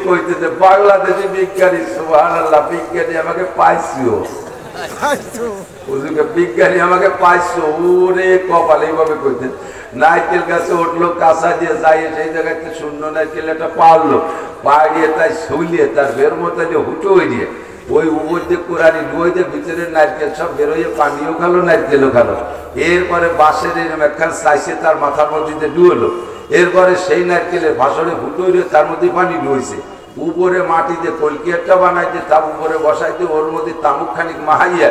কইতেছে বাংলাদেশি বিজ্ঞানী সুবহানাল্লাহ বিজ্ঞানী আমাকে পাইছো হুজুরকে বিজ্ঞানী আমাকে পাইছো ওরে কপাল এইভাবে কইতেন নারকেল গাছে উঠলো কাঁচা দিয়ে যাই সেই জায়গাতে শূন্য নারকেল একটা পারলো পাড়িয়ে তাই শুলিয়ে তার বের মতো হুটো হয়ে দিয়ে ওই উপর দিয়ে কোরআনি ডুয়ে দিয়ে ভিতরে নারকেল সব বেরোয় পানিও খালো নারকেলও খালো এরপরে বাঁশের এরকম একখান চাইছে তার মাথার মধ্যে ডুয়েলো এরপরে সেই নারকেলের ভাসরে হুটো হয়ে তার মধ্যে পানি ডুয়েছে উপরে মাটিতে কলকি একটা বানাইতে তার উপরে বসাইতে ওর মধ্যে তামুক খানিক মাহাইয়া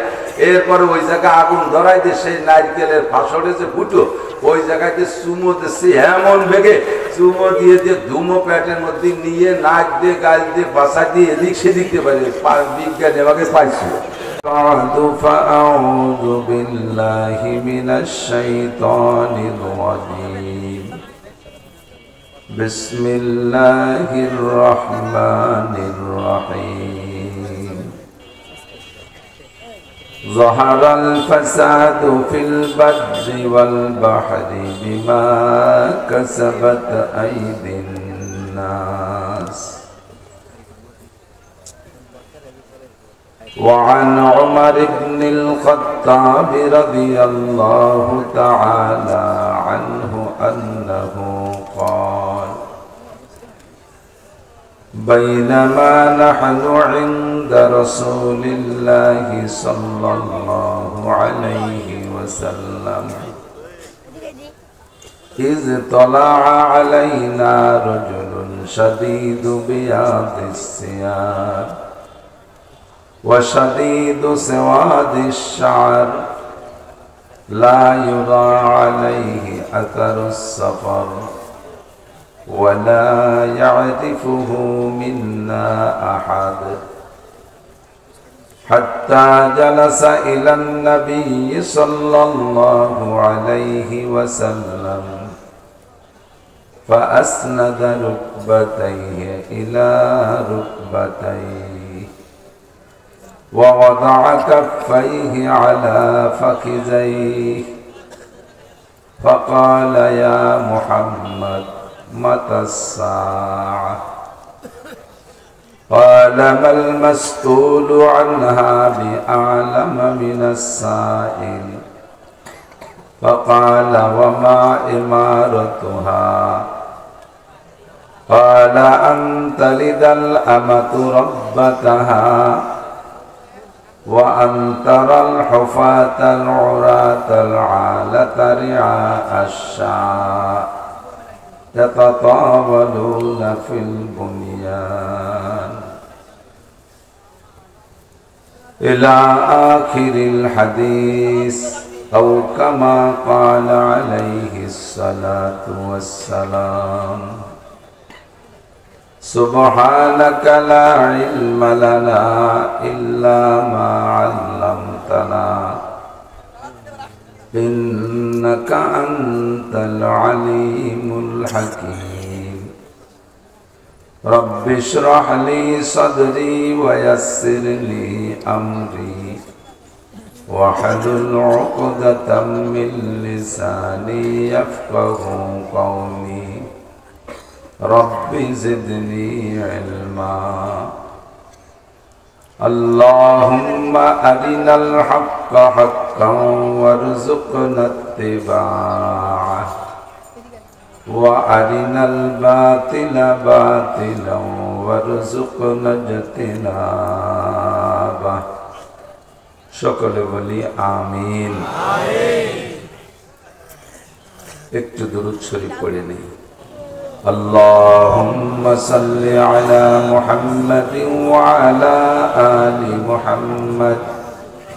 এরপরে ওই জায়গায় আগুন ধরাইতে সেই নারকেলের ফাঁসড়ে যে ফুটো ওই জায়গাতে চুমো দিচ্ছে এমন বেগে চুমো দিয়ে দিয়ে ধুমো প্যাটের মধ্যে নিয়ে নাক দিয়ে গাল দিয়ে বাসা দিয়ে এদিক সেদিকতে পারে বিজ্ঞানী আমাকে পাইছিল فأعوذ بالله من الشيطان الرجيم بسم الله الرحمن الرحيم ظهر الفساد في البر والبحر بما كسبت أيدي الناس وعن عمر بن الخطاب رضي الله تعالى عنه أنه قال بينما نحن عند رسول الله صلى الله عليه وسلم إذ طلع علينا رجل شديد بياض الثياب وشديد سواد الشعر لا يرى عليه أثر السفر ولا يعرفه منا أحد حتى جلس إلى النبي صلى الله عليه وسلم فأسند ركبتيه إلى ركبتيه ووضع كفيه على فخذيه فقال يا محمد متى الساعة قال ما المسؤول عنها بأعلم من السائل فقال وما إمارتها قال أن تلد الأمة ربتها وأن ترى الحفاة العراة العالة رعاء الشاء يتطاولون في البنيان إلى آخر الحديث أو كما قال عليه الصلاة والسلام سبحانك لا علم لنا إلا ما علمتنا إنك أنت العليم الحكيم رب اشرح لي صدري ويسر لي أمري واحلل عقدة من لساني يفقه قولي رب زدني علما اللهم أرنا الحق حقا وارزقنا اتباعه وأرنا الباطل باطلا وارزقنا اجتنابه সকলে বলি আমিন একটু দরুদ শরীফ পড়ে নেই اللهم صل على محمد وعلى آل محمد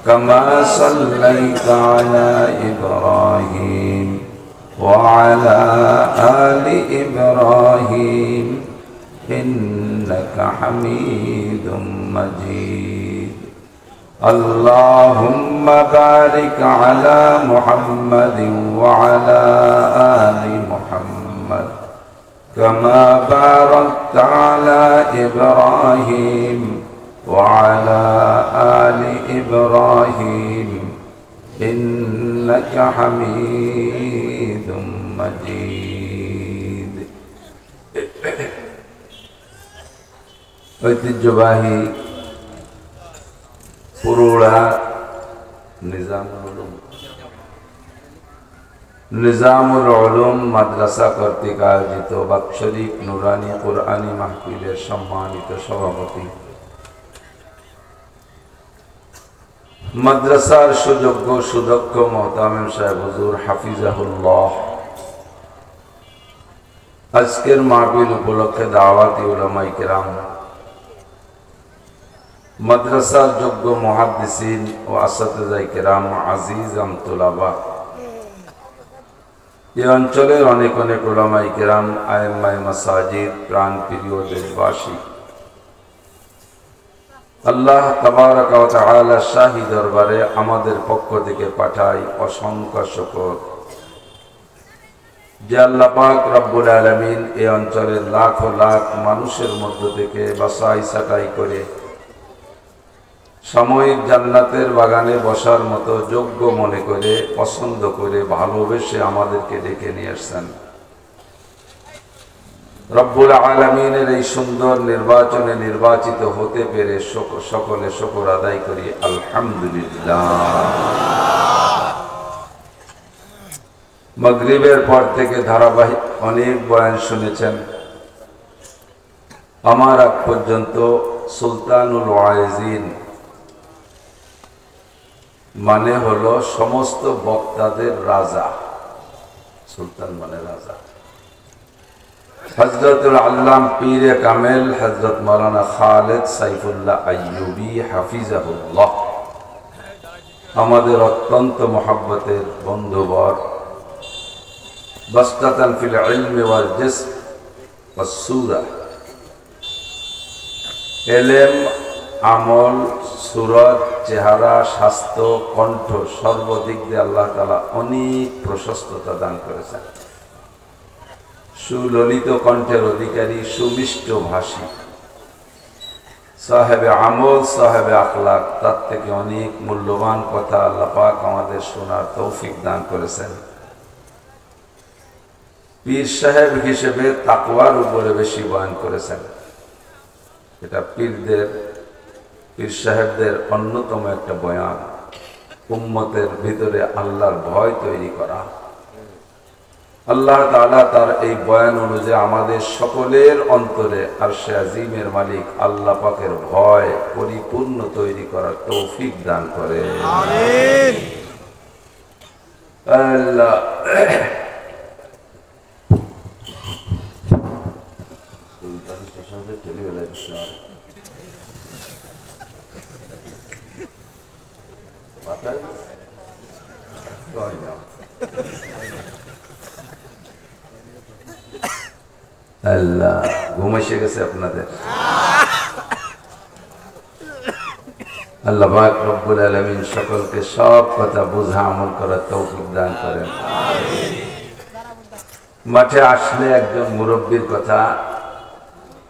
كما صليت على إبراهيم وعلى آل إبراهيم إنك حميد مجيد اللهم بارك على محمد وعلى آل محمد كما باركت على إبراهيم وعلى آل إبراهيم إنك حميد مجيد ঐতিহ্যবাহী পুরোড়া নিজামুল উলুম মাদ্রাসা কর্তৃক আয়োজিত বাৎসরিক নুরানি কুরআনী মাহফিলের সম্মানিত সভাপতি, মাদ্রাসার সুযোগ্য সুদক্ষ মোহতামিম সাহেব হুজুর হাফিজাহুল্লাহ, আজকের মাহফিল উপলক্ষে দাওয়াতি উলামায়ে কেরাম, মাদ্রাসার যোগ্য মুহাদ্দিসিন ও আসাতিজায়ে কেরাম, আজিজান তুলাবা, এই অঞ্চলের অনেক অনেক উলামায়ে কেরাম, আইম্মায়ে মাসাজিদ, প্রাণপ্রিয় দেশবাসী, আল্লাহ তাবারাক ওয়া তাআলা শাহী দরবারে আমাদের পক্ষ থেকে পাঠাই অসংখ্য শুকর যে আল্লাহ পাক রব্বুল আলামিন এই অঞ্চলের লাখ লাখ মানুষের মধ্য থেকে বাছাই ছাঁটাই করে সাময়িক জান্নাতের বাগানে বসার মতো যোগ্য মনে করে, পছন্দ করে, ভালোবেসে আমাদেরকে ডেকে নিয়ে আসছেন। রব্বুল আলামিনের এই সুন্দর নির্বাচনে নির্বাচিত হতে পেরে সকলে শুকর আদায় করি আলহামদুলিল্লাহ। মাগরিবের পর থেকে ধারাবাহিক অনেক বয়ান শুনেছেন। আমার আগ পর্যন্ত সুলতানুল ওয়াইজিন মানে হলো সমস্ত বক্তাদের রাজা, সুলতান মানে রাজা। হযরতুল আল্লাম পীরে কামেল হযরত মাওলানা খালেদ সাইফুল্লাহ আইয়ুবী হাফিজাহুল্লাহ আমাদের অত্যন্ত মহব্বতের বন্ধুবর, বাসতাতান ফিল ইলমি ওয়াল জিসম ওয়াস সূরা, ইলম, আমল, সুরত, চেহারা, স্বাস্থ্য, কণ্ঠ সর্বদিক দিয়ে আল্লাহ তাআলা অনেক প্রশস্ততা দান করেছেন। সুললিত কণ্ঠের অধিকারী, সুমিষ্ট ভাষী, সাহেবে আমল, সাহেবে আখলাক, তার থেকে অনেক মূল্যবান কথা আল্লাহ পাক আমাদের শোনার তৌফিক দান করেছেন। পীর সাহেব হিসেবে তাকওয়ার উপরে বেশি বয়ান করেছেন। এটা পীর সাহেবদের অন্যতম একটা বয়ান, উম্মতের ভিতরে আল্লাহর ভয় তৈরি করা। আল্লাহ তাআলা তার এই বয়ান অনুযায়ী আমাদের সকলের অন্তরে আরশে আজিমের মালিক আল্লাহ পাকের ভয় পরিপূর্ণ তৈরি করার তৌফিক দান করে আমিন। আল্লাহ আল্লাহ ঘুম এসে গেছে আপনাদের। আল্লাহ পাক রব্বুল আলামিন সকলকে সব কথা বুঝা আমল করার তৌফিক দান করেন। মাঠে আসলে একজন মুরব্বীর কথা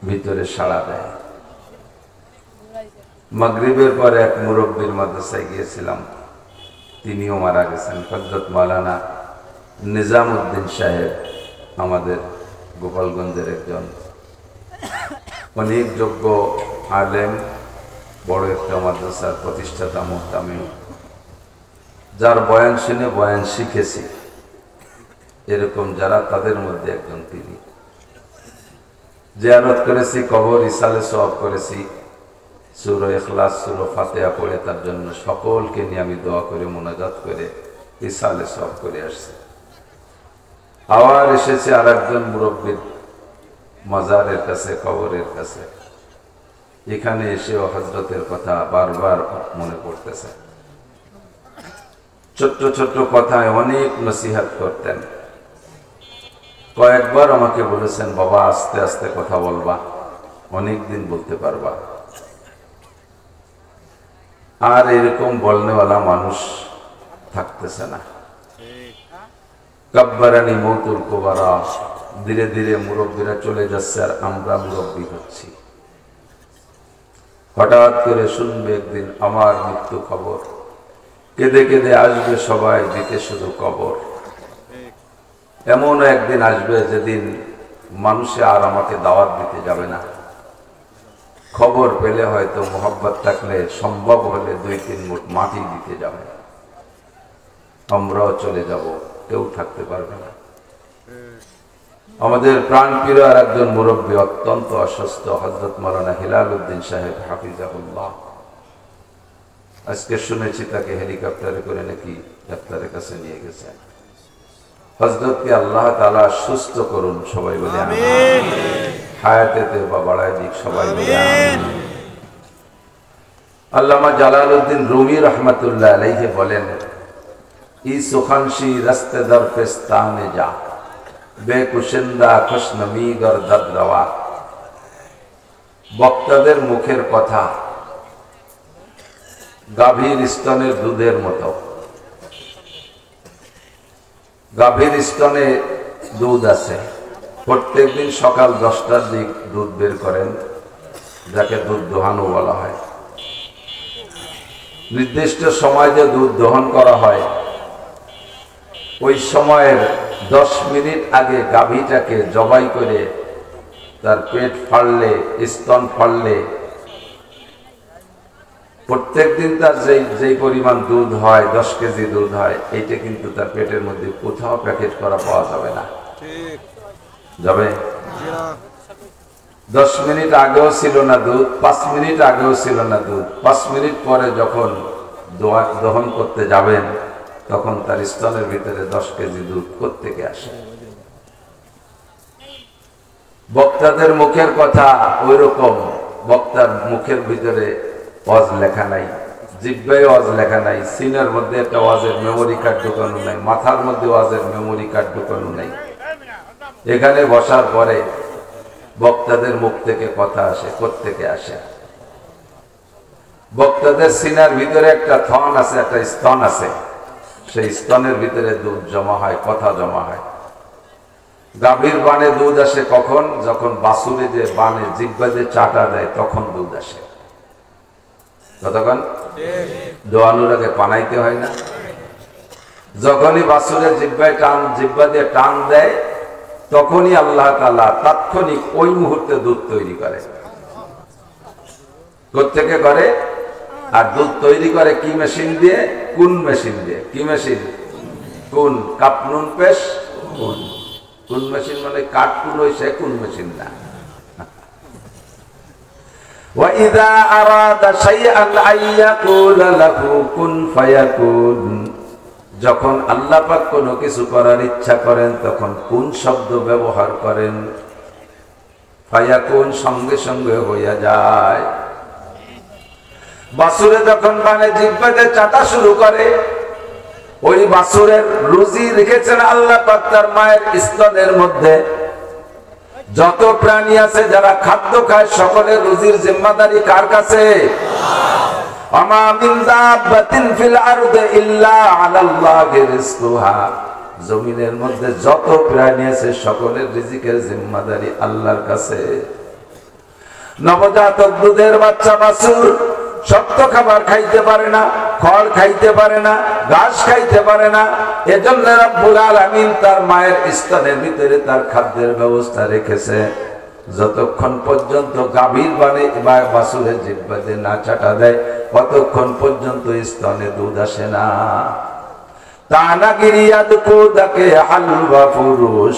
ভিতরে সাড়া দেয়। মাগরিবের পর এক মুরব্বীর মাদ্রাসায় গিয়েছিলাম, তিনিও মারা গেছেন। হযরত মাওলানা নিজামউদ্দিন সাহেব আমাদের গোপালগঞ্জের একজন অনেক যোগ্য আলেম, বড় একটা মাদ্রাসার প্রতিষ্ঠাতা মুহতামিম, যার বয়ান শুনে বয়ান শিখেছি, এরকম যারা তাদের মধ্যে একজন তিনি। জিয়ারত করেছি, কবর, ইসালে সওয়াব করেছি, সূরা ইখলাস, সূরা ফাতিহা পড়ে তার জন্য সকলকে নিয়ে আমি দোয়া করে মোনাজাত করে ইসালে সওয়াব করে আসছি। আবার এসেছে আর একজন মুরব্বীর মাজারের কাছে, কবরের কাছে। এখানে এসেও হযরতের কথা বারবার মনে পড়তেছে। ছোট্ট ছোট্ট কথায় অনেক নসিহত করতেন। কয়েকবার আমাকে বলেছেন, বাবা আস্তে আস্তে কথা বলবা, অনেকদিন বলতে পারবা। আর এরকম বলনেওয়ালা মানুষ থাকতেছে না। কাব্বারানি মৌতুল কুবারা, ধীরে ধীরে মুরব্বীরা চলে যাচ্ছে আর আমরা মুরব্বী হচ্ছি। হঠাৎ করে শুনবে একদিন আমার মৃত্যু খবর, কেঁদে কেঁদে আসবে সবাই, দিতে শুধু কবর। এমন একদিন আসবে যেদিন মানুষে আর আমাকে দাওয়াত দিতে যাবে না, খবর পেলে হয়তো মোহাব্বত থাকলে সম্ভব হলে 2-3 মুঠ মাটি দিতে যাবে, আমরাও চলে যাব, কেউ থাকতে পারবে না। আমাদের প্রাণপ্রিয় আর একজন মুরব্বী অত্যন্ত অসুস্থ, হযরত মাওলানা হিলাল উদ্দিন সাহেব হাফিজাহুল্লাহ। আজকে শুনেছি তাকে হেলিকপ্টারে করে নাকি ডাক্তারের কাছে নিয়ে গেছে। হযরতকে আল্লাহ তাআলা সুস্থ করুন, সবাই বলে আমিন। হায়াতেতে বা বাড়ায় দিক, সবাই বলে আমিন। আল্লামা জালালউদ্দিন রুমি রহমাতুল্লাহ আলাইহি বলেন, ই সুখানশি রাস্তে দর পেস্তানে যা, বেকুশিন্দা খুশনমি গর দদরওয়া। বক্তাদের মুখের কথা গাভীর স্তনের দুধের মতো। গাভীর স্তনে দুধ আছে, প্রত্যেকদিন সকাল 10টার দিক দুধ বের করেন, যাকে দুধ দোহানো বলা হয়। নির্দিষ্ট সময় যে দুধ দহন করা হয়, ওই সময়ের 10 মিনিট আগে গাভীটাকে জবাই করে তার পেট ফাড়লে, স্তন ফাড়লে, প্রত্যেকদিন তার যেই পরিমাণ দুধ হয়, 10 কেজি দুধ হয়, এইটা কিন্তু তার পেটের মধ্যে কোথাও প্যাকেট করা পাওয়া যাবে না। যাবে? 10 মিনিট আগেও ছিল না দুধ, 5 মিনিট আগেও ছিল না দুধ। 5 মিনিট পরে যখন দহন করতে যাবেন, তখন তার স্তনের ভিতরে 10 কেজি দুধ কোত্থেকে আসে? বক্তাদের মুখের কথা ওই রকম। বক্তার মুখের ভিতরে ওয়াজ লেখা নাই, জিহ্বায় ওয়াজ লেখা নাই, সিনার মধ্যে একটা ওয়াজের মেমোরি কার্ড ঢুকানো নাই, মাথার মধ্যে ওয়াজের মেমোরি কার্ড ঢুকানো নাই। এখানে বসার পরে বক্তাদের মুখ থেকে কথা আসে, কোত্থেকে আসে? বক্তাদের সিনার ভিতরে একটা থন আছে, একটা স্তন আছে, সেই স্তনের ভিতরে দুধ জমা হয়, কথা জমা হয়। গাভীর বানে দুধ আসে কখন? যখন বাছুরে যে বানে জিহ্বা দিয়ে চাটা দেয়, তখন দুধ আসে। কতক্ষণ? দোয়ানোর আগে পানাইতে হয় না? যখনই বাছুরের জিহ্বা দিয়ে টান দেয়, তখনই আল্লাহ তাআলা তাৎক্ষণিক ওই মুহূর্তে দুধ তৈরি করে। কোত্থেকে করে? আর দুধ তৈরি করে কি মেশিন দিয়ে? কোন মেশিন দিয়ে? কি মেশিন? কোন। কাপনুন পেশ কোন। কোন মেশিন মানে কাঠকুন হইছে, কোন মেশিন না। وَإِذَا أَرَادَ شَيْئًا أَن يَقُولَ لَهُ كُن فَيَكُونُ। যখন আল্লাহ পাক কোনো কিছু করার ইচ্ছা করেন, তখন কোন শব্দ ব্যবহার করেন। ফায়াকুন, সঙ্গে সঙ্গে হইয়া যায়। বাছুরে যখন বানে জিহ্বাতে চাটা শুরু করে, ওই বাছুরের রুজি রেখেছেন আল্লাহ পাক তার মায়ের স্তনের মধ্যে। যত প্রাণী আছে যারা খাদ্য খায়, সকলের রুজির জিম্মাদারি কার কাছে? আমা মিন দাব্বাতিন ফিল আরদি ইল্লা আলাল্লাহি রিজকুহা। জমিনের মধ্যে যত প্রাণী আছে, সকলের রিজিকের জিম্মাদারি আল্লাহর কাছে। নবজাতক দুধের বাচ্চা বাছুর শক্ত খাবার খাইতে পারে না, খড় খাইতে পারে না, ঘাস খাইতে পারে না। এজন্য রব্বুল আলামিন তার মায়ের স্তনের ভিতরে তার খাদ্যের ব্যবস্থা রেখেছে। যতক্ষণ পর্যন্ত গাভীর বানে বা বাছুরের জিহ্বাতে না চাটা দেয়, ততক্ষণ পর্যন্ত স্তনে দুধ আসে না। তানাগিরিয়াদ কুদাকে হালওয়া ফুরুশ,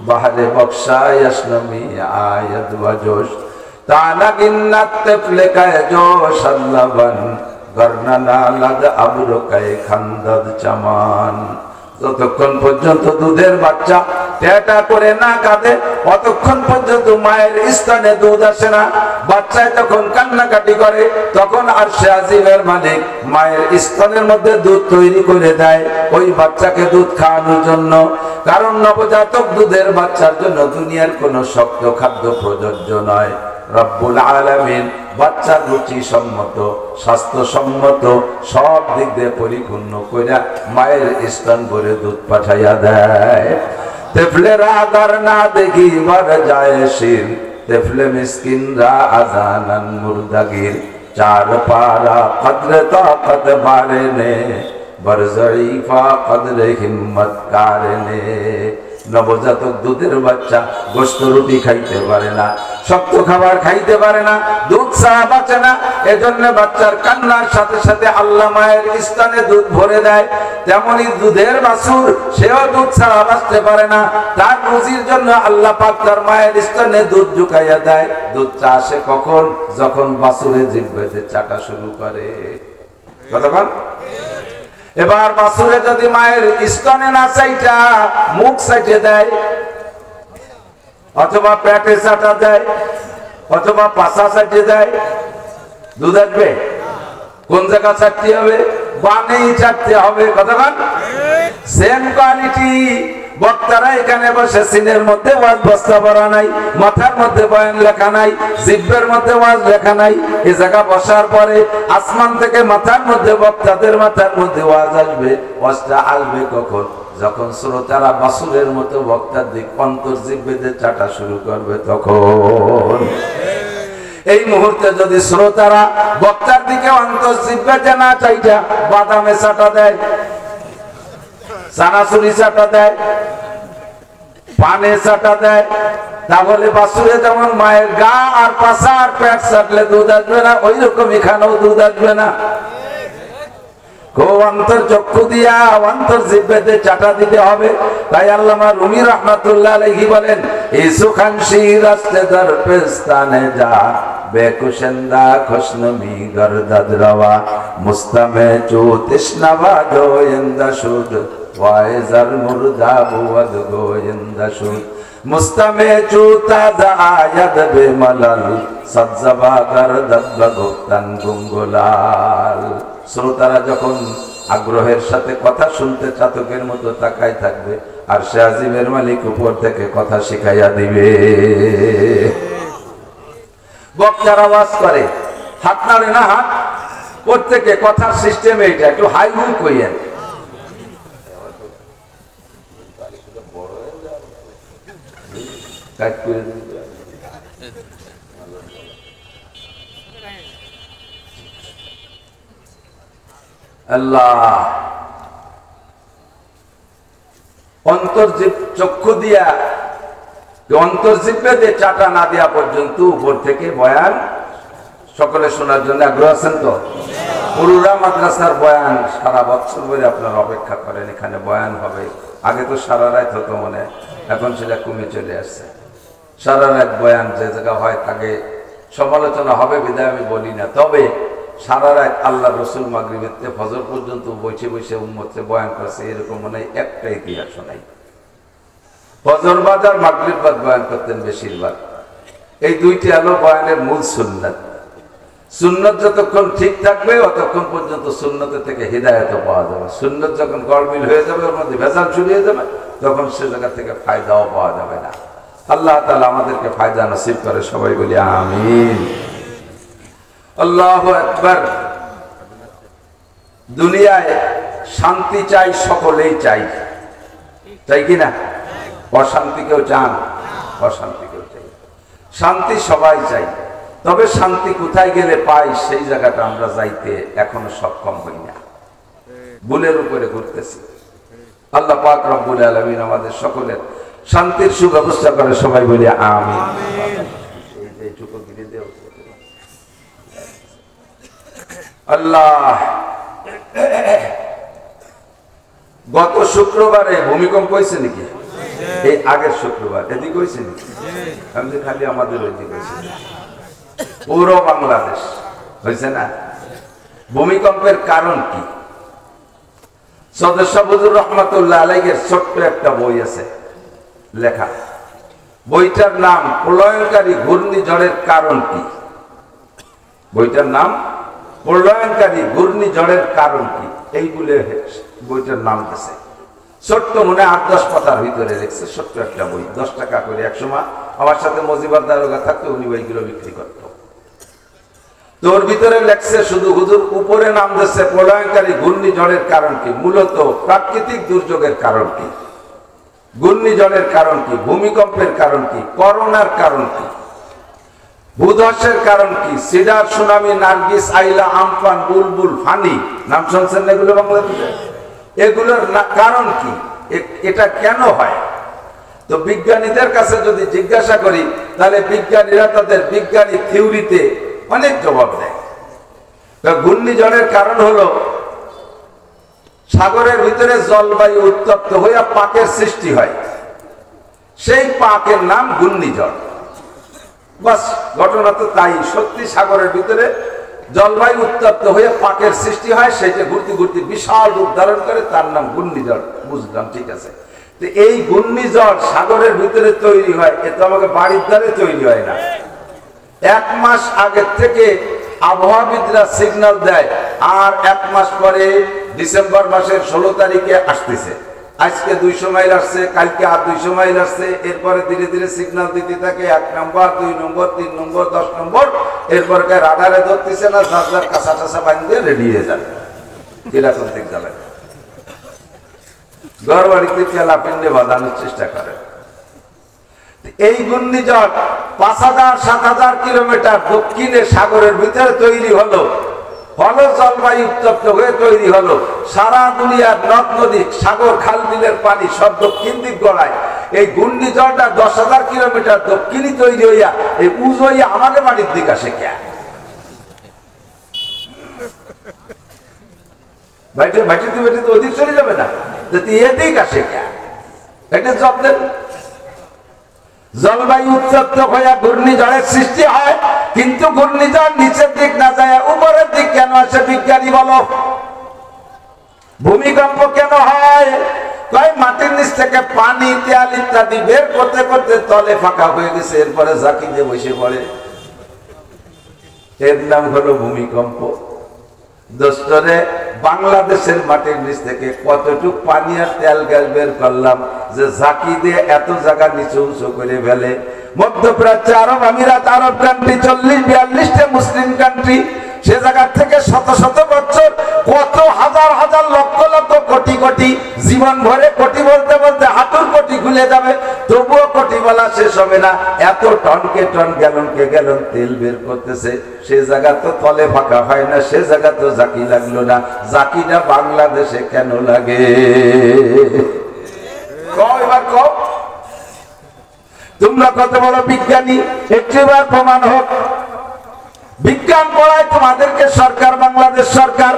বাহরে বক্সা ইয়াসনামি আয়াদ ওয়াজোশ। তানাগিন্নাত তেফলেকায় জোশ আল্লাবান, গর্নানা লাদ আবরকায় খান্দাদ চামান। যতক্ষণ পর্যন্ত দুধের বাচ্চা টেটা করে না কাঁদে, ততক্ষণ পর্যন্ত মায়ের স্তনে দুধ আসে না। বাচ্চায় তখন কান্নাকাটি করে, তখন আরশে আজিমের মালিক মায়ের স্তনের মধ্যে দুধ তৈরি করে দেয় ওই বাচ্চাকে দুধ খাওয়ানোর জন্য। কারণ নবজাতক দুধের বাচ্চার জন্য দুনিয়ার কোনো শক্ত খাদ্য প্রযোজ্য নয়। রব্বুল আলামিন বাচ্চার রুচি সম্মত, স্বাস্থ্যসম্মত, সব দিক দিয়ে পরিপূর্ণ কইরা মায়ের স্তন ভরে দুধ পাঠাইয়া দেয়। তেফলেরা আদার না দেখি মার যায় শির, তেফলে মিসকিনরা আজানান মুরদাগির। চার পারা কদরে তাকত বারে নে, বরজঈফা কদরে হিম্মত কারনে। নবজাতক দুধের বাচ্চা গোশত রুটি খাইতে পারে না, শক্ত খাবার খাইতে পারে না, দুধ ছাড়া বাঁচে না। এজন্য বাচ্চার কান্নার সাথে সাথে আল্লাহ মায়ের স্তনে দুধ ভরে দেয়। তেমনি দুধের বাছুর, সেও দুধ ছাড়া বাঁচতে পারে না। তার রুজির জন্য আল্লাহ পাক তার মায়ের স্তনে দুধ ঢুকাইয়া দেয়। দুধটা আসে কখন? যখন বাছুরে জিহ্বাতে চাটা শুরু করে। কতক্ষণ? এবার বাছুরে যদি মায়ের স্তনে না চাইটা মুখ চাইটে দেয়, অথবা পেটে চাটা দেয়, অথবা পাছা চাইটে দেয়, দুধ আসবে? কোন জায়গা চাটতে হবে? বানেই চাটতে হবে। কতক্ষণ? Same quality. বক্তারা এখানে বসে সিনের মধ্যে ওয়াজ বস্তা ভরা নাই, মাথার মধ্যে বয়ান লেখা নাই, জিহ্বার মধ্যে ওয়াজ লেখা নাই। এই জায়গা বসার পরে আসমান থেকে মাথার মধ্যে, বক্তাদের মাথার মধ্যে ওয়াজ আসবে। ওয়াজটা আসবে কখন? যখন শ্রোতারা বাছুরের মতো বক্তার দিক অন্তর জিহ্বাতে চাটা শুরু করবে তখন। এই মুহূর্তে যদি শ্রোতারা বক্তার দিকে অন্তর জিহ্বাতে না চাইটা বাদামে চাটা দেয়, চানাচুরি চাটা দেয়, পানে চাটা দেয়, তাহলে বাছুরে যেমন মায়ের গা আর পাছা আর পেট চাটলে দুধ আসবে না, ওই রকম এখানেও দুধ আসবে না। অন্তর চক্ষু দিয়া অন্তর জিহ্বাতে চাটা দিতে হবে। তাই আল্লামা রুমি রহমাতুল্লাহ আলাইহি বলেন, ইসুখানশি রাস্তে দর পেস্তানে যা বেকুশন্দা খুশনমি গরদাদ রওয়া মুস্তামে চু তৃষ্ণাবা গোয়েন্দা সুদ ওয়াইজার মুর্দা বুয়াদ গোয়েন্দা সুদ মুস্তামে চু তাজা আয়াদ বেমালাল সজ্জবা গরদাদ বগুতান গুঙ্গুলাল। শ্রোতারা যখন আগ্রহের সাথে কথা শুনতে চাতকের মতো তাকাই থাকবে, আর সে আজিমের মালিক উপর থেকে কথা শিখাইয়া দিবে। বক্তার আওয়াজ করে, হাত নাড়ে না, হাত প্রত্যেকে কথার সিস্টেম এইটা। একটু হাই হুল কইয়েন। আল্লাহ অন্তর্জীব চক্ষু দিয়া অন্তর্জীবে চাটা না দেওয়া পর্যন্ত উপর থেকে বয়ান সকলে শোনার জন্য আগ্রহ আছেন তো? পুরুরা মাদ্রাসার বয়ান সারা বছর ধরে আপনারা অপেক্ষা করেন, এখানে বয়ান হবে। আগে তো সারা রাত হতো মনে, এখন সেটা কমে চলে আসছে। সারা রাত বয়ান যে জায়গা হয় তাকে সমালোচনা হবে বিদায় আমি বলি না। তবে সারা রাত আল্লাহ রসুল মাগরিবের থেকে ফজর পর্যন্ত বসে বসে উম্মতকে বয়ান করছে, এরকম মনে হয় একটা ইতিহাস নাই। ফজর বাদ আর মাগরিব বাদ বয়ান করতেন বেশিরভাগ। এই দুইটি হলো বয়ানের মূল সুন্নাত। সুন্নত যতক্ষণ ঠিক থাকবে ততক্ষণ পর্যন্ত সুন্নতের থেকে হিদায়ত পাওয়া যাবে। সুন্নত যখন গড়মিল হয়ে যাবে, ওর মধ্যে ভেজাল শুরু হয়ে যাবে, তখন সে জায়গা থেকে ফায়দাও পাওয়া যাবে না। আল্লাহ তাআলা আমাদেরকে ফায়দা নসিব করে, সবাই বলি আমিন। আল্লাহু আকবার। দুনিয়ায় শান্তি চাই, সকলেই চাই, চাই কি না? অশান্তি কেউ চান? অশান্তি কেউ চাই, শান্তি সবাই চাই। তবে শান্তি কোথায় গেলে পাই, সেই জায়গাটা আমরা যাইতে এখনো সক্ষম হই না, ভুলের উপরে ঘুরতেছি। আল্লাহ পাক রব্বুল আলামিন আমাদের সকলের শান্তির সুব্যবস্থা করে, সবাই বলি আমিন। আল্লাহ, গত শুক্রবারে ভূমিকম্প হয়েছে নাকি? এই আগের শুক্রবার এদিকে হয়েছে নাকি? আমি যে খালি আমাদের ওইদিকে হয়েছে, পুরো বাংলাদেশ হয়েছে না? ভূমিকম্পের কারণ কি? সদস্য হুজুর রহমাতুল্লাহ আলাইহির ছোট্ট একটা বই আছে লেখা। বইটার নাম প্রলয়ঙ্কারী ঘূর্ণিঝড়ের কারণ কি। বইটার নাম প্রলয়ঙ্কারী ঘূর্ণিঝড়ের কারণ কি, এইগুলো বইটার নাম দিয়েছে। ছোট্ট মনে 8-10 পাতার ভিতরে লিখছে, ছোট্ট একটা বই, 10 টাকা করে। একসময় আমার সাথে মজিবার দারোগা থাকতো, উনি বইগুলো বিক্রি করত। তোর ভিতরে লেখছে শুধু হুজুর উপরে নাম দিচ্ছে প্রলয়ঙ্কারী ঘূর্ণিঝড়ের কারণ কি, মূলত প্রাকৃতিক দুর্যোগের কারণ কি, ঘূর্ণিঝড়ের কারণ কি, ভূমিকম্পের কারণ কি, করোনার কারণ কি, ভূধসের কারণ কি, সিডার, সুনামি, নার্গিস, আইলা, আমফান, বুলবুল, ফানি, নাম শুনছেন এগুলো বাংলাদেশে? এগুলোর কারণ কি, এটা কেন হয়? তো বিজ্ঞানীদের কাছে যদি জিজ্ঞাসা করি তাহলে বিজ্ঞানীরা তাদের বিজ্ঞানী থিওরিতে অনেক জবাব দেয়। ঘূর্ণিঝড়ের কারণ হলো সাগরের ভিতরে জলবায়ু উত্তপ্ত হয়ে পাকের সৃষ্টি হয়, সেই পাকের নাম ঘূর্ণিঝড়। বাস, ঘটনা তো তাই। সত্যি সাগরের ভিতরে জলবায়ু উত্তপ্ত হয়ে পাকের সৃষ্টি হয়, সেটা ঘুরতে ঘুরতে বিশাল রূপ ধারণ করে, তার নাম ঘূর্ণিঝড়। বুঝলাম, ঠিক আছে। তো এই ঘূর্ণিঝড় সাগরের ভিতরে তৈরি হয়, এ তো আমাকে বাড়ির দ্বারে তৈরি হয় না। 1 মাস আগের থেকে আবহাওয়াবিদরা সিগন্যাল দেয়, আর 1 মাস পরে ডিসেম্বর মাসের 16 তারিখে আসতেছে। আজকে 200 মাইল আসছে, কালকে আর 200 মাইল আসছে। এরপরে ধীরে ধীরে সিগন্যাল দিতে থাকে, 1 নম্বর, 2 নম্বর, 3 নম্বর, 10 নম্বর। এরপর রাডারে ধরতেছে না, যার কাঁচা টাচা বাঁধিয়ে রেডি হয়ে যাবে। কিরকম দিক যাবে, ঘর বাড়িতে চেলা পিণ্ডে বাঁধানোর চেষ্টা করে। এই ঘূর্ণিঝড় 5000-7000 কিলোমিটার দক্ষিণে সাগরের ভিতরে তৈরি হলো, জলবায়ু উত্তপ্ত হয়ে তৈরি হলো। সারা দুনিয়ার নদ নদী, সাগর, খাল বিলের পানি সব দক্ষিণ দিক গড়ায়। এই ঘূর্ণিঝড়টা 10,000 কিলোমিটার দক্ষিণই তৈরি হইয়া এই উজ হইয়া আমাদের বাড়ির দিক আসে। কে বাইটিতে অধিক চলে যাবে না, এদিক আসে কে? এটা জব্দের জলবায়ু উত্তপ্ত হয়ে ঘূর্ণিঝড়ের সৃষ্টি হয়, কিন্তু ঘূর্ণিঝড় নিচের দিক না যায় উপরের দিক কেন আসে? বিজ্ঞানী বলো। ভূমিকম্প কেন হয়? মাটির নিচ থেকে পানি, তেল ইত্যাদি বের করতে করতে তলে ফাঁকা হয়ে গেছে, এরপরে ঝাঁকি দিয়ে বসে পড়ে, এর নাম হলো ভূমিকম্প। দোস্তরে, বাংলাদেশের মাটির নিচ থেকে কতটুক পানি আর তেল গ্যাস বের করলাম যে ঝাঁকি দিয়ে এত জায়গা নিচু উঁচু করে ফেলে। মধ্যপ্রাচ্য, আরব আমিরাত, আরব কান্ট্রি, 40-42টা মুসলিম কান্ট্রি, সে জায়গা থেকে শত শত বছর, কত হাজার হাজার, লক্ষ লক্ষ, কোটি কোটি, জীবন ভরে কোটি বলতে বলতে হাঁটুর কোটি খুলে যাবে, তবুও কোটি বলা শেষ হবে না। এত টনকে টন, গ্যালনকে গ্যালন তেল বের করতেছে, সে জায়গা তো তলে ফাঁকা হয় না, সে জায়গা তো ঝাঁকি লাগলো না। ঝাঁকিটা বাংলাদেশে কেন লাগে? এবার কও, তোমরা কত বড় বিজ্ঞানী, একটিবার প্রমাণ হোক। বিজ্ঞান পড়ায় তোমাদেরকে সরকার, বাংলাদেশ সরকার,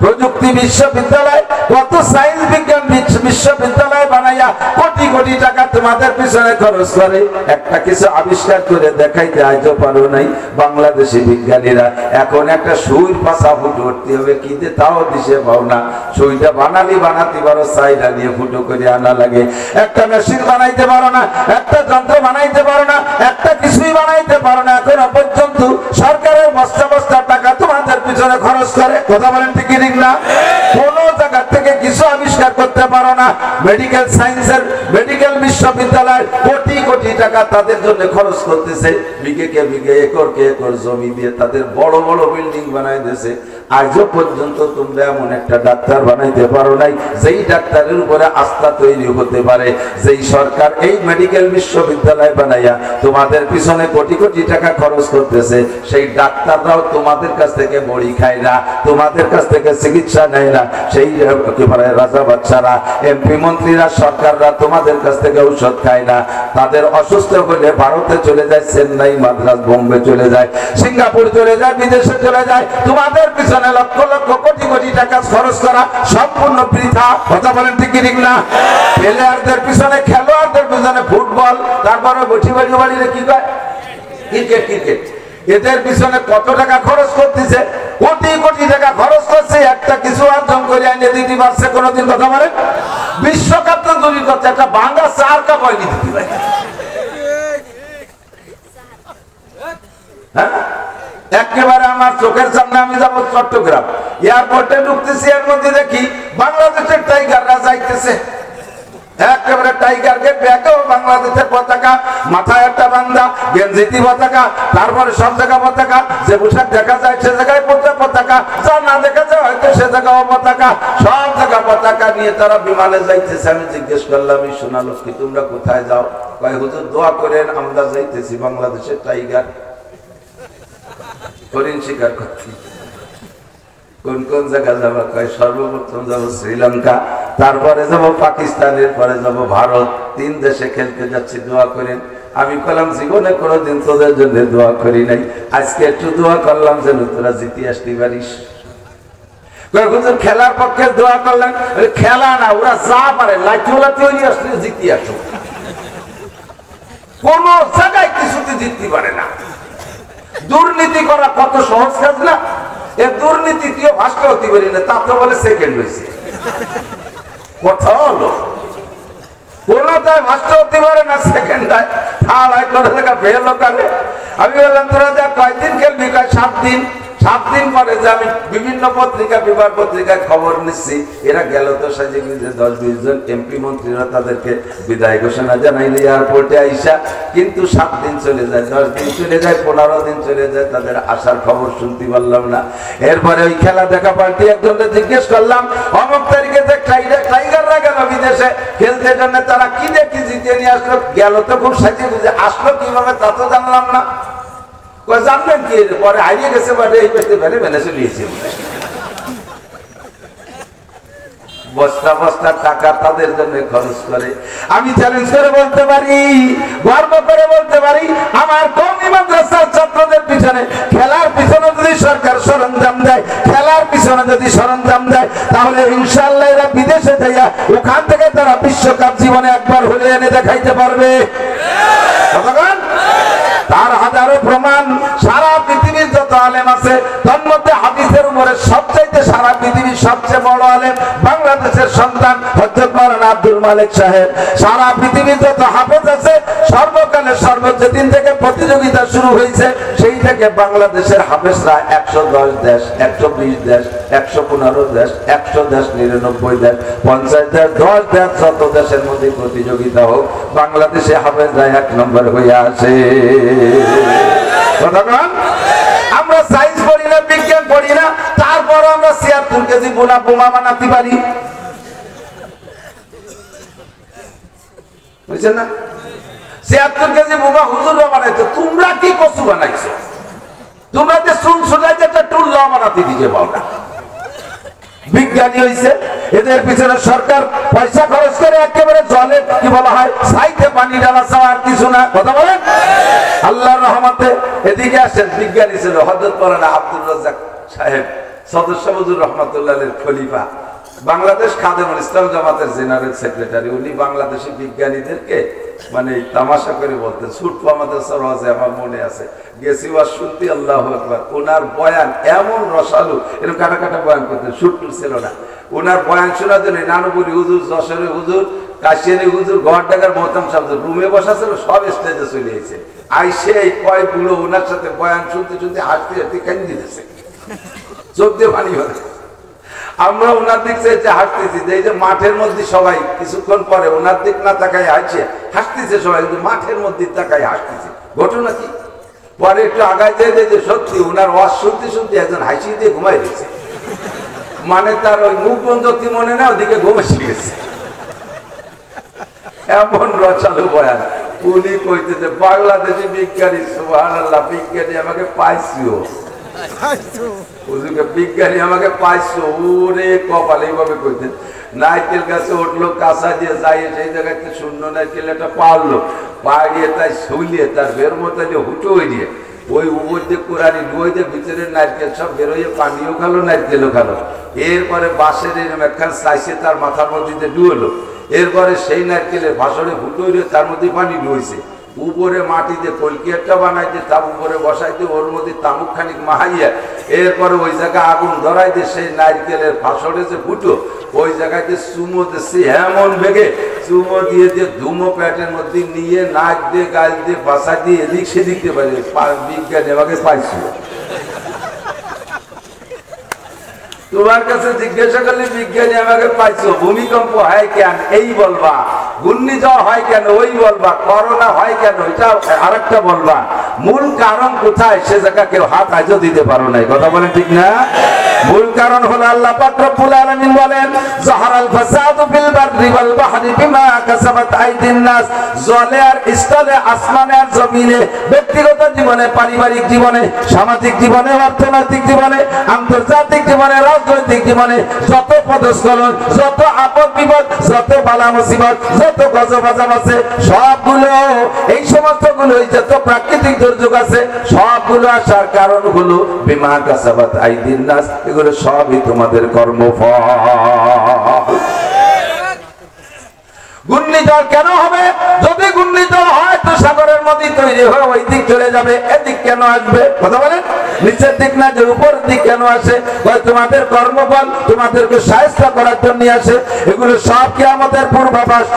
প্রযুক্তি বিশ্ববিদ্যালয়, কত সায়েন্স বিজ্ঞান বিশ্ববিদ্যালয় বানাইয়া কোটি কোটি টাকা তোমাদের পিছনে খরচ করে, একটা কিছু আবিষ্কার করে দেখাইতে আজও পারো নাই বাংলাদেশি বিজ্ঞানীরা। এখন একটা সুইর পাশা ফুটো উঠতে হবে, কি যে তাও দিশে পাও না। সুইটা বানাতে পারো, সাইডা নিয়ে ফুটো করে আনা লাগে। একটা মেশিন বানাইতে পারো না, একটা যন্ত্র বানাইতে পারো না, একটা কিছুই বানাইতে পারো না। এখনো পর্যন্ত সরকারের বস্তা বস্তা টাকা তোমাদের পিছনে খরচ করে। কথা বলেন ঠিক না? কোন জায়গা থেকে কিছু আবিষ্কার করতে পারো না। মেডিকেল সায়েন্সের মেডিকেল বিশ্ববিদ্যালয় কোটি কোটি টাকা তাদের জন্য খরচ করতেছে, বিঘেকে বিঘে, একরকে একর জমি দিয়ে তাদের বড় বড় বিল্ডিং বানাই দিয়েছে। আজও পর্যন্ত তোমরা এমন একটা ডাক্তার বানাইতে পারো নাই যেই ডাক্তারের উপরে আস্থা তৈরি হতে পারে। যেই সরকার এই মেডিকেল বিশ্ববিদ্যালয় বানাইয়া তোমাদের পিছনে কোটি কোটি টাকা খরচ করতেছে, সেই ডাক্তাররাও তোমাদের কাছ থেকে বড়ি খায় না, তোমাদের কাছ থেকে চিকিৎসা নেয় না। সেই রাজা বাচ্চারা, এমপি মন্ত্রীরা, সরকাররা তোমাদের কাছ থেকে ঔষধ খায় না। তাদের অসুস্থ হলে ভারতে চলে যায়, চেন্নাই, মাদ্রাজ, বোম্বে চলে যায়, সিঙ্গাপুর চলে যায়, বিদেশে চলে যায়। তোমাদের পিছনে লক্ষ লক্ষ, কোটি কোটি টাকা খরচ করা সম্পূর্ণ বৃথা। কথা বলেন ঠিক না? প্লেয়ারদের পিছনে, খেলোয়াড়দের পিছনে ফুটবল, তারপরে বটি বাড়ি বাড়িতে কি কয় ক্রিকেট, এদের পিছনে কত টাকা খরচ করতেছে? কোটি কোটি টাকা খরচ করছে, একটা কিছু অর্জন করে এনে দিতে পারছে কোনদিন? কথা বলেন। বিশ্বকাপ তো তৈরি করছে, একটা ভাঙা 4 কাপ হয়নি দিতে পারে। হ্যাঁ, একেবারে আমার চোখের সামনে, আমি যাবো চট্টগ্রাম, এয়ারপোর্টে ঢুকতেছি, এর মধ্যে দেখি বাংলাদেশের টাইগাররা যাইতেছে। একেবারে টাইগার গেট, ব্যাগেও বাংলাদেশের পতাকা, মাথায় একটা বান্দা, গেঞ্জিতি পতাকা, তারপরে সব জায়গা পতাকা, যে পোশাক দেখা যায় সে জায়গায় পতাকা, যা না দেখা যায় হয়তো সে জায়গাও পতাকা, সব জায়গা পতাকা নিয়ে তারা বিমানে যাইতেছে। আমি জিজ্ঞেস করলাম, এই সোনা লক্ষ্মী তোমরা কোথায় যাও? কয় হুজুর দোয়া করেন, আমরা যাইতেছি বাংলাদেশের টাইগার হরিণ শিকার করতে। কোন কোন জায়গা যাবো? কয় সর্বপ্রথম যাবো শ্রীলঙ্কা, তারপরে যাব পাকিস্তানের, পরে যাব ভারত। 3 দেশে খেলতে যাচ্ছি, দোয়া করেন। আমি বললাম জীবনে কোনোদিন তোদের জন্য দোয়া করি নাই, আজকে একটু দোয়া করলাম যেন তোরা জিতে আসতে পারিস। খেলার পক্ষে দোয়া করলেন, খেলা না, ওরা যা পারে লাঠিওয়ালা তৈরি আসলে জিতে আসো। কোন জায়গায় কিছুতে জিততে পারে না। দুর্নীতি করা কত সহজ কাজ না? এ দুর্নীতি কেউ ফার্স্ট হতে পারি না, তা তো বলে সেকেন্ড হয়েছে। কথা হলো কোনটায় ফার্স্ট হতে পারে না, সেকেন্ড হয়, থার্ড হয়, কোনো জায়গা ফেল করে। আমি বললাম তোরা যা কয়দিন খেলবি? 7 দিন। 7 দিন পরে যে আমি বিভিন্ন পত্রিকা, বিভাগ পত্রিকায় খবর নিচ্ছি, এরা গেল তো সাজে 10-20 জন এমপি মন্ত্রীরা তাদেরকে বিদায় ঘোষণা জানাইলে এয়ারপোর্টে আইসা, কিন্তু 7 দিন চলে যায়, 10 দিন চলে যায়, 15 দিন চলে যায়, তাদের আসার খবর শুনতে পারলাম না। এরপরে ওই খেলা দেখা পার্টি একজনকে জিজ্ঞেস করলাম, অমুক তারিখে যে টাইগাররা গেল বিদেশে খেলতে জন্য, তারা কি দেখি জিতে নিয়ে আসলো? গেল তো খুব সাজিয়ে বুঝে, আসলো কিভাবে তা তো জানলাম না। জানবেন কি? পরে হারিয়ে গেছে, এই পেতে ফেলে ফেলে চলিয়েছে। বস্তা বস্তা টাকা তাদের জন্য খরচ করে। আমি চ্যালেঞ্জ করে বলতে পারি, গর্ব করে বলতে পারি, আমার কওমি মাদ্রাসার ছাত্রদের পিছনে, খেলার পিছনে যদি সরকার সরঞ্জাম দেয়, খেলার পিছনে যদি সরঞ্জাম দেয়, তাহলে ইনশাআল্লাহ এরা বিদেশে যাইয়া ওখান থেকে তারা বিশ্বকাপ জীবনে একবার হলে এনে দেখাইতে পারবে। তার হাজারো প্রমাণ। সারা পৃথিবীর যত আলেম আছে, তার মধ্যে হাদিসের উপরে সবচাইতে সারা পৃথিবীর সবচেয়ে বড় আলেম বাংলাদেশের সন্তান হযরত মাওলানা আব্দুল মালিক সাহেব। সারা পৃথিবীর যত হাফেজ আছে, সর্বকালে সর্বোচ্চ দিন থেকে প্রতিযোগিতা শুরু হয়েছে, সেই থেকে বাংলাদেশের হাফেজরা 110 দেশ, 120 দেশ, 115 দেশ, 100 দেশ, 99 দেশ, 50 দেশ, 10 দেশ, যত দেশের মধ্যে প্রতিযোগিতা হোক, বাংলাদেশে হাফেজরা 1 নম্বর হয়ে আসে। আমরা সায়েন্স পড়ি না, বিজ্ঞান পড়ি না, তারপর আমরা 76 কেজি বোমা বানাতে পারি, বুঝছেন না? 76 কেজি বোমা হুজুররা বানাইতো, তোমরা কি কচু বানাইছো? তোমরা যে চুন সোজাই একটা টুল্লা বানাতে দিতে পাও না। বিজ্ঞানী হয়েছে, এদের পিছনে সরকার পয়সা খরচ করে একেবারে জলে কি বলা হয়, সাইতে পানি ডালা ছাড়া আর কিছু না। কথা বলেন? আল্লাহর রহমতে এদিকে আসেন, বিজ্ঞানী ছিল হযরত মাওলানা আব্দুর রাজ্জাক সাহেব, সদস্য হুজুর রহমাতুল্লাহের খলিফা, বাংলাদেশ খাদেমুল ইসলাম জামাতের জেনারেল সেক্রেটারি। উনি বাংলাদেশি বিজ্ঞানীদেরকে মানে তামাশা করে বলতেন। ছোট্ট আমাদের সরওয়াজে আমার মনে আছে, গেছি ওয়াজ শুনতে, আল্লাহু আকবার। ওনার বয়ান এমন রসালো, এরকম কাটা কাটা বয়ান করতেন, সুট্টুর ছিল না। ওনার বয়ান শোনার জন্য নানুপুরি হুজুর, যশোরের হুজুর, কাশিয়ানি হুজুর, গড়ডাঙ্গার মোহতাম সাহেব রুমে বসা ছিল, সব স্টেজে চলে এসেছে। আইসে এই কয় বুড়ো ওনার সাথে বয়ান শুনতে শুনতে হাঁটতে হাঁটতে কেন দিতেছে, চোখ দিয়ে পানি হলে। আমরা ওনার দিক চাইতে হাঁটতেছি, যে এই যে মাঠের মধ্যে সবাই কিছুক্ষণ পরে ওনার দিক না তাকাই হাসছে, হাসতেছে সবাই, কিন্তু মাঠের মধ্যে তাকাই হাসতেছে। ঘটনা কি? পরে একটু আগায় যায় যে সত্যি ওনার ওয়াজ শুনতে শুনতে একজন হাসি দিয়ে ঘুমাই দিয়েছে, মানে তার ওই মুখ বন্ধ কি মনে না, ওদিকে ঘুমাইছে গেছে। এমন রচালো বয়ান। উনি কইতেছে বাংলাদেশি বিজ্ঞানী, সুবহানাল্লাহ, বিজ্ঞানী আমাকে পাইছিও, বিজ্ঞানী আমাকে পাইছো, ওরে কপাল, এইভাবে কইতেন। নারকেল গাছে উঠলো, কাঁচা দিয়ে যাই, সেই জায়গায় শূন্য নারকেল একটা পারলো, পাড়িয়ে তাই শুলিয়ে তার বের মতো হুটো হয়ে দিয়ে ওই উপর দিয়ে কোরআনি ডুয়ে দিয়ে ভিতরে নারকেল সব বেরোয়, পানিও খালো, নারকেলও খালো। এরপরে বাঁশের এরকম একখান চাইছে তার মাথার মধ্যে ডুয়েলো। এরপরে সেই নারকেলের ভাষণে হুটো হয়ে তার মধ্যে পানি ডুয়েছে। উপরে মাটিতে কলকি একটা বানাইতে, তার উপরে বসাইতে, ওর মধ্যে তামুক খানিক মাহাইয়া, এরপরে ওই জায়গায় আগুন ধরাই দিয়ে সেই নারকেলের ফাঁসড়ে যে ফুটো, ওই জায়গাতে চুমো দিচ্ছে এমন বেগে, চুমো দিয়ে দিয়ে ধুমো প্যাটের মধ্যে নিয়ে নাক দিয়ে গাল দিয়ে বাসা দিয়ে এদিক সেদিকতে পারে। বিজ্ঞানী আমাকে পাইছিল। তোমার কাছে জিজ্ঞাসা করলে বিজ্ঞানী আমাকে পাইছো, ভূমিকম্প হয় কেন এই বলবা, ঘূর্ণিঝড় হয় কেন ওই বলবা, করোনা হয় কেন এটা আরেকটা বলবা, মূল কারণ কোথায় সে জায়গা কেউ হাত আজও দিতে পারো নাই। কথা বলেন ঠিক না? মূল কারণ হলো আল্লাহ পাক রব্বুল আলামিন বলেন, যাহারাল ফাসাদু ফিল বাররি ওয়াল বাহরি বিমা কাসাবাত আইদিন নাস। জলে আর স্থলে, আসমানে আর জমিনে, ব্যক্তিগত জীবনে, পারিবারিক জীবনে, সামাজিক জীবনে, অর্থনৈতিক জীবনে, আন্তর্জাতিক জীবনে রাজনৈতিক জীবনে যত পদস্খলন যত আপদ বিপদ যত বালা মুসিবত যত গজবাজাব আছে সবগুলো এই সমস্ত গুলো যত প্রাকৃতিক দুর্যোগ আছে সবগুলো আসার কারণ হলো বিমা কাসাবাত আইদিন নাস এগুলো সবই তোমাদের কর্মফল ঘূর্ণিঝড় কেন হবে যদি ঘূর্ণিঝড় হয় তো সাগরের নদী তৈরি হয়ে ওই দিক চলে যাবে এদিক কেন আসবে কথা বলেন নিচের দিক না যে উপর দিক কেন আসে তোমাদের কর্মফল তোমাদেরকে সাহায্য করার জন্য আসে এগুলো সব কিয়ামতের পূর্বাভাস